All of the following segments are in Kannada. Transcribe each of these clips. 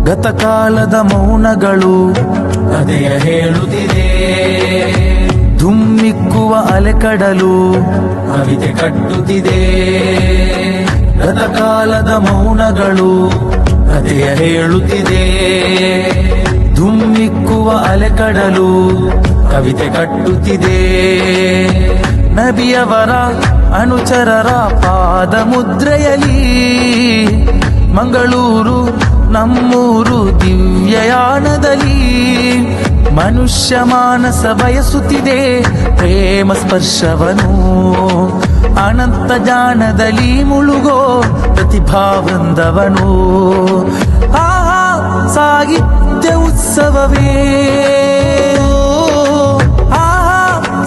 ಗತಕಾಲದ ಮೌನಗಳು ಕಥೆಯ ಹೇಳುತ್ತಿದೆ. ಧುಮ್ಮಿಕ್ಕುವ ಅಲೆಕಡಲು ಕವಿತೆ ಕಟ್ಟುತ್ತಿದೆ. ಗತಕಾಲದ ಮೌನಗಳು ಕಥೆಯ ಹೇಳುತ್ತಿದೆ. ಧುಮ್ಮಿಕ್ಕುವ ಅಲೆಕಡಲು ಕವಿತೆ ಕಟ್ಟುತ್ತಿದೆ. ನಬಿಯವರ ಅನುಚರರ ಪಾದ ಮುದ್ರೆಯಲಿ ಮಂಗಳೂರು ನಮ್ಮೂರು ದಿವ್ಯಯಾನದಲ್ಲಿ ಮನುಷ್ಯ ಮಾನಸ ಬಯಸುತ್ತಿದೆ ಪ್ರೇಮ ಸ್ಪರ್ಶವನು. ಅನಂತ ಜಾಣದಲ್ಲಿ ಮುಳುಗೋ ಪ್ರತಿಭಾವೃಂದವನು. ಆಹಾ ಸಾಹಿತ್ಯ ಉತ್ಸವವೇ, ಆಹಾ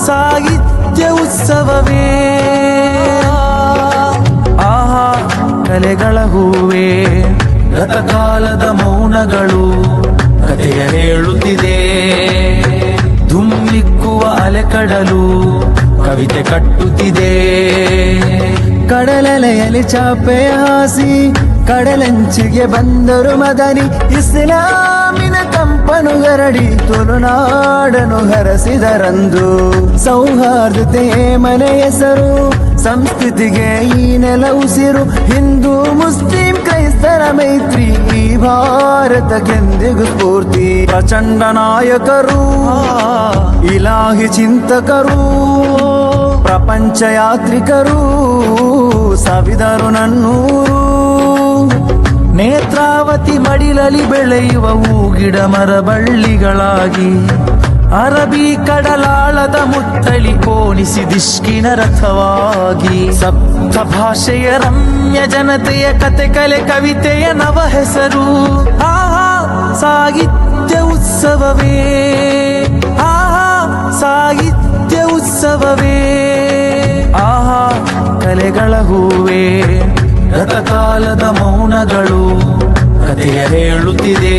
ಸಾಹಿತ್ಯ ಉತ್ಸವವೇ, ಆಹಾ ಕಲೆಗಳ ಹೂವೇ. ಗತಕಾಲದ ಮೌನಗಳು ಕಥೆಯ ಹೇಳುತ್ತಿದೆ. ಧುಮ್ಮಿಕ್ಕುವ ಅಲೆಕಡಲು ಕವಿತೆ ಕಟ್ಟುತ್ತಿದೆ. ಕಡಲಲೆಯಲ್ಲಿ ಚಾಪೆಯ ಹಾಸಿ ಕಡಲಂಚಿಗೆ ಬಂದರು ಮದನಿ. ಇಸ್ಲಾಮಿನ ಕಂಪನು ಗರಡಿ ತುಳುನಾಡನು ಹರಸಿದರಂದು. ಸೌಹಾರ್ದತೆಯೇ ಮನೆ ಹೆಸರು, ಸಂಸ್ಕೃತಿಗೆ ಈ ನೆಲ ಉಸಿರು. ಹಿಂದೂ ಮುಸ್ಲಿಂ ಕ್ರೈಸ್ತರ ಮೈತ್ರಿ ಈ ಭಾರತಕ್ಕೆಂದಿಗೂ ಸ್ಫೂರ್ತಿ. ಪ್ರಚಂಡ ನಾಯಕರು, ಇಲಾಹಿ ಚಿಂತಕರು, ಪ್ರಪಂಚ ಯಾತ್ರಿಕರು ಸವಿದರು ನನ್ನೂರು. ನೇತ್ರಾವತಿ ಮಡಿಲಲ್ಲಿ ಬೆಳೆಯುವ ಹೂಗಿಡ ಮರ ಬಳ್ಳಿಗಳಾಗಿ ಅರಬಿ ಕಡಲಾಳದ ಮುತ್ತಳಿ ಕೋಣಿಸಿ ದಿಷ್ಕಿನ ರಥವಾಗಿ. ಸಪ್ತ ಭಾಷೆಯ ರಮ್ಯ ಜನತೆಯ ಕತೆ ಕಲೆ ಕವಿತೆಯ ನವ ಹೆಸರು. ಆಹಾ ಸಾಹಿತ್ಯ ಉತ್ಸವವೇ, ಆಹಾ ಸಾಹಿತ್ಯ ಉತ್ಸವವೇ, ಆಹಾ ಕಲೆಗಳ ಹೂವೇ. ಗತಕಾಲದ ಮೌನಗಳು ಕಥೆಯ ಹೇಳುತ್ತಿದೆ.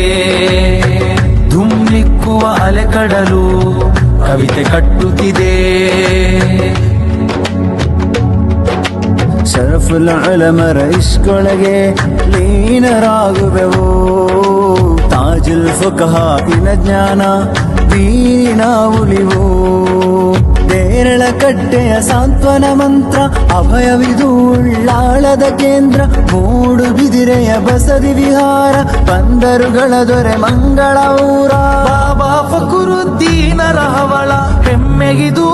ಧುಮ್ಮಿಕ್ಕುವ ಅಲೆಕಡಲು ಕವಿತೆ ಕಟ್ಟುತ್ತಿದೆ. ಶರಫುಲ್ ಉಲಮರ ಇಷ್ಕೊಳಗೆ ಲೀನರಾಗುವೆವು. ತಾಜುಲ್ ಫುಕಹಾಇನ ಜ್ಞಾನ ದೀನಿನ ಉಳಿವು. ದೇರಳ ಕಟ್ಟೆಯ ಸಾಂತ್ವನ ಮಂತ್ರ ಅಭಯವಿದು ಉಳ್ಳಾಳದ ಕೇಂದ್ರ. ಮೂಡು ಬಿದಿರೆಯ ಬಸದಿ ವಿಹಾರ ಬಂದರುಗಳ ದೊರೆ ಮಂಗಳ ಊರ. ಬಾಬಾ ಫಕರುದ್ದೀನರ ಹವಳ ಹೆಮ್ಮೆಗಿದು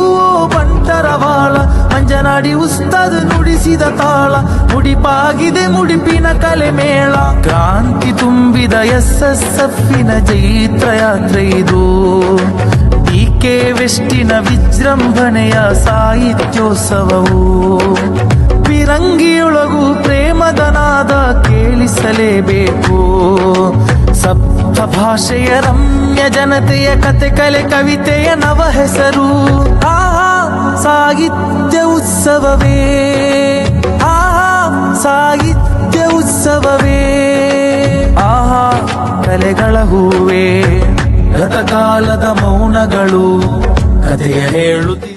ಬಂಟರವಾಳ. ಅಂಜನಾಡಿ ಉಸ್ತಾದ್ ನುಡಿಸಿದ ತಾಳ ಮುಡಿಪಾಗಿದೆ ಮುಡಿಪಿನ ಕಲೆ ಮೇಳ. ಕ್ರಾಂತಿ ತುಂಬಿದ ಎಸ್ಎಸ್ಎಫ್ನ ಜೈತ್ರ ಯಾತ್ರೆ ಇದು. ಡಿಕೆ ವೆಸ್ಟಿನ ವಿಜೃಂಭಣೆಯ ಸಾಹಿತ್ಯೋತ್ಸವವು. ಫಿರಂಗಿಯೊಳಗೂ ಪ್ರೇಮದ ನಾದ ಕೇಳಿಸಲೇಬೇಕು. ಸಪ್ತ ಭಾಷೆಯ ರಮ್ಯ ಜನತೆಯ ಕತೆ ಕಲೆ ಕವಿತೆಯ ನವ ಹೆಸರು. ಆಹಾ ಸಾಹಿತ್ಯ ಉತ್ಸವವೇ, ಆಹಾ ಸಾಹಿತ್ಯ ಉತ್ಸವವೇ, ಆಹಾ ಕಲೆಗಳ ಹೂವೇ. ಗತಕಾಲದ ಮೌನಗಳು ಕಥೆಯ ಹೇಳುತ್ತಿದೆ.